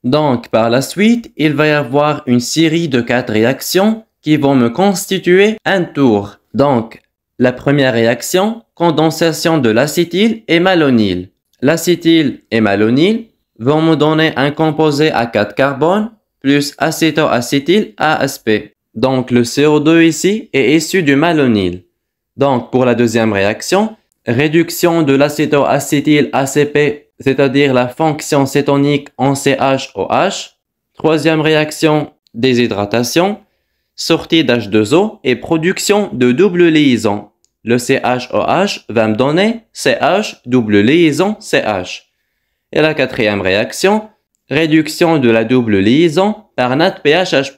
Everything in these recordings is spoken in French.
Donc, par la suite, il va y avoir une série de 4 réactions qui vont me constituer un tour. Donc, la première réaction, condensation de l'acétyl et malonyl. L'acétyl et malonyl vont me donner un composé à 4 carbones plus acétoacétyl ASP. Donc, le CO2 ici est issu du malonyl. Donc, pour la deuxième réaction, réduction de l'acétoacétyl ACP, c'est-à-dire la fonction cétonique en CHOH. Troisième réaction, déshydratation, sortie d'H2O et production de double liaison. Le CHOH va me donner CH, double liaison CH. Et la quatrième réaction, réduction de la double liaison par NADPHH+.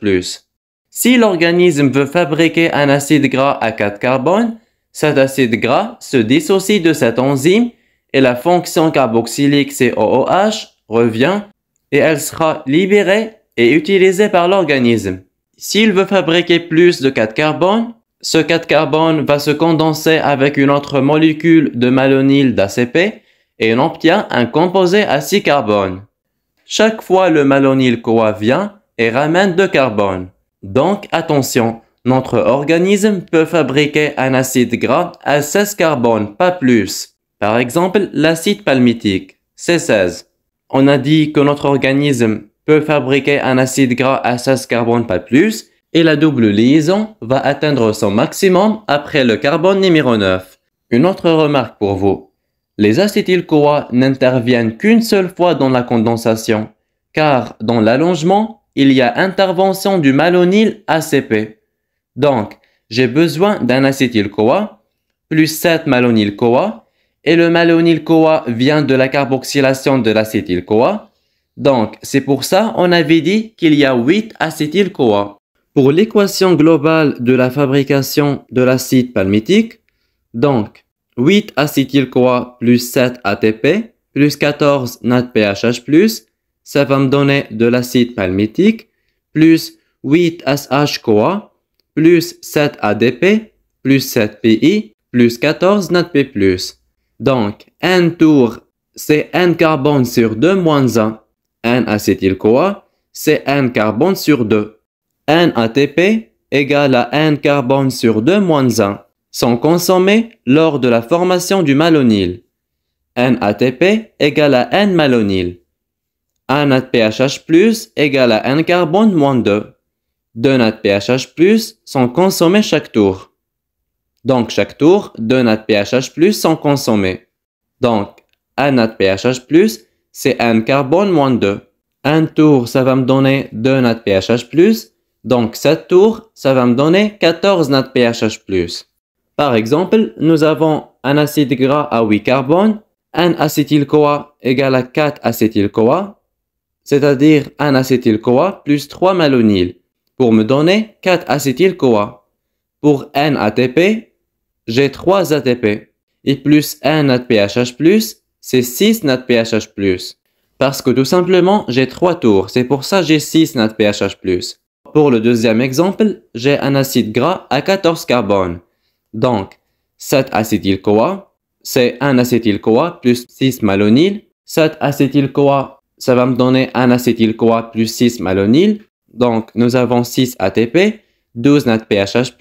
Si l'organisme veut fabriquer un acide gras à 4 carbones, cet acide gras se dissocie de cette enzyme et la fonction carboxylique COOH revient et elle sera libérée et utilisée par l'organisme. S'il veut fabriquer plus de 4 carbones, ce 4 carbones va se condenser avec une autre molécule de malonyl d'ACP et on obtient un composé à 6 carbones. Chaque fois le malonyl-CoA vient et ramène 2 carbones. Donc attention, notre organisme peut fabriquer un acide gras à 16 carbones, pas plus. Par exemple, l'acide palmitique, C16. On a dit que notre organisme peut fabriquer un acide gras à 16 carbones, pas plus, et la double liaison va atteindre son maximum après le carbone numéro 9. Une autre remarque pour vous. Les acétyl-CoA n'interviennent qu'une seule fois dans la condensation, car dans l'allongement, il y a intervention du malonyl ACP. Donc, j'ai besoin d'un acétyl-CoA plus 7 malonyl-CoA et le malonyl-CoA vient de la carboxylation de l'acétyl-CoA. Donc, c'est pour ça on avait dit qu'il y a 8 acétyl-CoA. Pour l'équation globale de la fabrication de l'acide palmitique, donc 8 acétyl-CoA plus 7 ATP plus 14 NADPHH+, ça va me donner de l'acide palmitique plus 8 SH-CoA plus 7 ADP plus 7 PI plus 14 NADP+. Donc, N tour, c'est N carbone sur 2 moins 1. N acétyl-CoA, c'est N carbone sur 2. N ATP égale à N carbone sur 2 moins 1, sont consommés lors de la formation du malonyl. N ATP égale à N malonyl. 1 NADPHH+ égale à N carbone moins 2. 2 NADPHH+ sont consommés chaque tour. Donc, chaque tour, 2 NADPHH+ sont consommés. Donc, 1 NADPHH+, c'est N carbone moins 2. Un tour, ça va me donner 2 NADPHH+. Donc, 7 tours, ça va me donner 14 NADPHH+. Par exemple, nous avons un acide gras à 8 carbones, un acétyl-CoA égale à 4 acétyl-CoA, c'est-à-dire un acétyl-CoA plus 3 malonyl, pour me donner 4 acétyl-CoA. Pour N ATP, j'ai 3 ATP. Et plus N NADPHH+, c'est 6 NADPHH+. Parce que tout simplement, j'ai 3 tours. C'est pour ça que j'ai 6 NADPHH+. Pour le deuxième exemple, j'ai un acide gras à 14 carbones. Donc, 7 acétyl-CoA, c'est 1 acétyl-CoA plus 6 malonyl. 7 acétyl-CoA, ça va me donner 1 acétyl-CoA plus 6 malonyl. Donc, nous avons 6 ATP, 12 NADPHH+,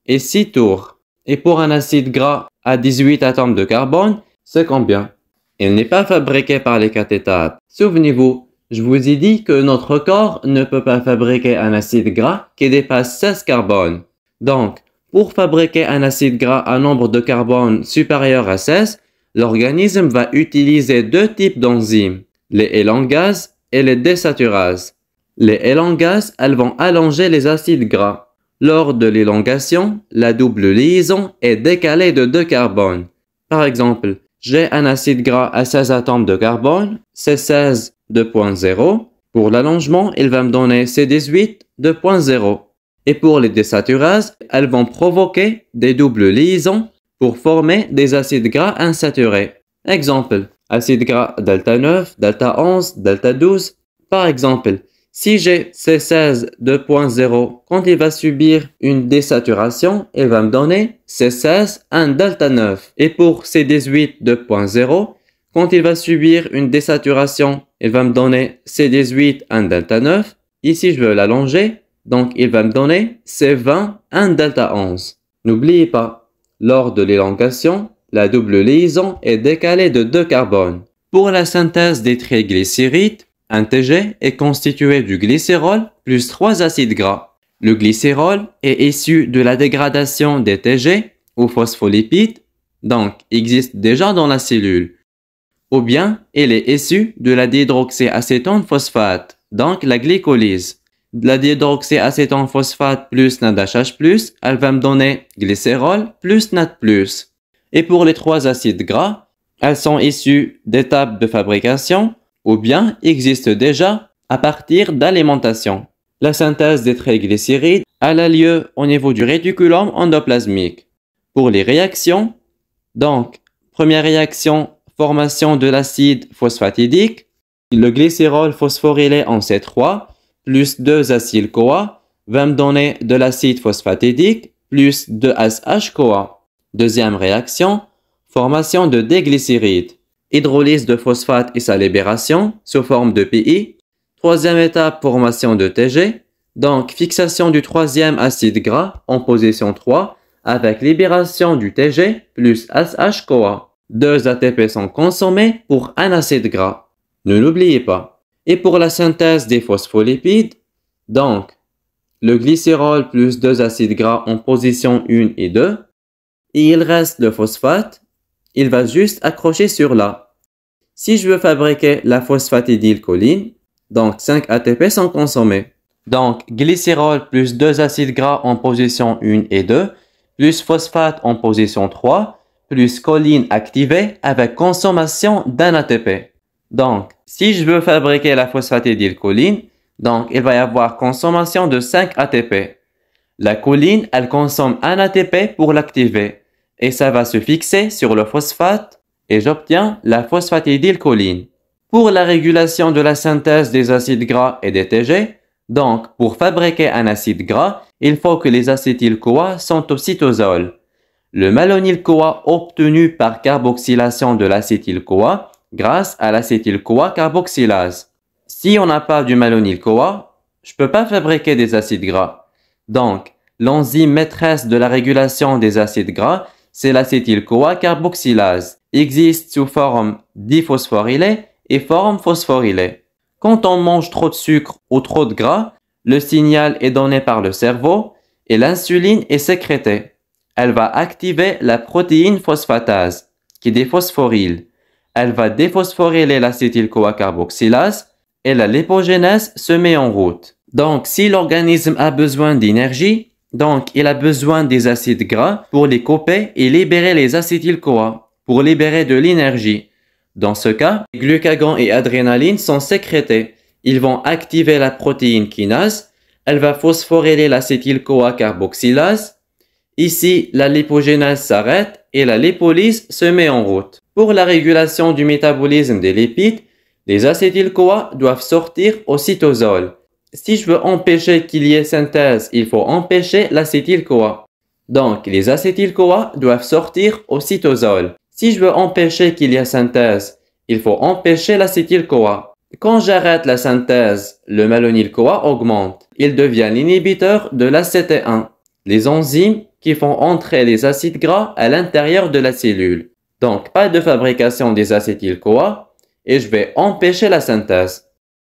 et 6 tours. Et pour un acide gras à 18 atomes de carbone, c'est combien? Il n'est pas fabriqué par les 4 étapes. Souvenez-vous, je vous ai dit que notre corps ne peut pas fabriquer un acide gras qui dépasse 16 carbones. Donc, pour fabriquer un acide gras à nombre de carbone supérieur à 16, l'organisme va utiliser 2 types d'enzymes, les élangases et les désaturases. Les élangases, elles vont allonger les acides gras. Lors de l'élongation, la double liaison est décalée de 2 carbones. Par exemple, j'ai un acide gras à 16 atomes de carbone, C16 2.0. Pour l'allongement, il va me donner C18 2.0. Et pour les désaturases, elles vont provoquer des doubles liaisons pour former des acides gras insaturés. Exemple, acide gras delta 9, delta 11, delta 12. Par exemple, si j'ai C16 2.0, quand il va subir une désaturation, il va me donner C16 1 delta 9. Et pour C18 2.0, Quand il va subir une désaturation, il va me donner C18 1 delta 9. Ici, je veux l'allonger, donc il va me donner C20 1 delta 11. N'oubliez pas, lors de l'élongation, la double liaison est décalée de 2 carbones. Pour la synthèse des triglycérides, un TG est constitué du glycérol plus 3 acides gras. Le glycérol est issu de la dégradation des TG ou phospholipides, donc existe déjà dans la cellule. Ou bien, il est issu de la dihydroxyacétone phosphate, donc la glycolyse. La dihydroxyacétone phosphate plus NADH+, elle va me donner glycérol plus NAD+. Et pour les 3 acides gras, elles sont issues d'étapes de fabrication ou bien existent déjà à partir d'alimentation. La synthèse des triglycérides a lieu au niveau du réticulum endoplasmique. Pour les réactions, donc, première réaction, formation de l'acide phosphatidique, le glycérol phosphorylé en C3 plus 2-acyle-CoA va me donner de l'acide phosphatidique plus 2-SH-CoA. Deuxième réaction, formation de déglycérides, hydrolyse de phosphate et sa libération sous forme de PI. Troisième étape, formation de TG, donc fixation du troisième acide gras en position 3 avec libération du TG plus SH-CoA. 2 ATP sont consommés pour un acide gras. Ne l'oubliez pas. Et pour la synthèse des phospholipides, donc le glycérol plus 2 acides gras en position 1 et 2, et il reste le phosphate, il va juste accrocher sur là. Si je veux fabriquer la phosphatidylcholine, donc 5 ATP sont consommés. Donc glycérol plus 2 acides gras en position 1 et 2, plus phosphate en position 3, plus choline activée avec consommation d'un ATP. Donc, si je veux fabriquer la phosphatidylcholine, donc il va y avoir consommation de 5 ATP. La choline, elle consomme un ATP pour l'activer et ça va se fixer sur le phosphate et j'obtiens la phosphatidylcholine. Pour la régulation de la synthèse des acides gras et des TG, donc pour fabriquer un acide gras, il faut que les acétyl-CoA sont au cytosol. Le malonyl-CoA obtenu par carboxylation de l'acétyl-CoA grâce à l'acétyl-CoA carboxylase. Si on n'a pas du malonyl-CoA, je ne peux pas fabriquer des acides gras. Donc, l'enzyme maîtresse de la régulation des acides gras, c'est l'acétyl-CoA carboxylase. Il existe sous forme diphosphorylée et forme phosphorylée. Quand on mange trop de sucre ou trop de gras, le signal est donné par le cerveau et l'insuline est sécrétée. Elle va activer la protéine phosphatase qui déphosphoryle. Elle va déphosphoryler l'acétyl-CoA carboxylase et la lipogénèse se met en route. Donc, si l'organisme a besoin d'énergie, donc il a besoin des acides gras pour les couper et libérer les acétyl-CoA pour libérer de l'énergie. Dans ce cas, glucagon et adrénaline sont sécrétés. Ils vont activer la protéine kinase. Elle va phosphoryler l'acétyl-CoA carboxylase. Ici, la lipogénèse s'arrête et la lipolyse se met en route. Pour la régulation du métabolisme des lipides, les acétyl-CoA doivent sortir au cytosol. Si je veux empêcher qu'il y ait synthèse, il faut empêcher l'acétyl-CoA. Donc, les acétyl-CoA doivent sortir au cytosol. Si je veux empêcher qu'il y ait synthèse, il faut empêcher l'acétyl-CoA. Quand j'arrête la synthèse, le malonyl-CoA augmente. Il devient l'inhibiteur de l'ACT1, les enzymes qui font entrer les acides gras à l'intérieur de la cellule. Donc, pas de fabrication des acétyl-CoA et je vais empêcher la synthèse.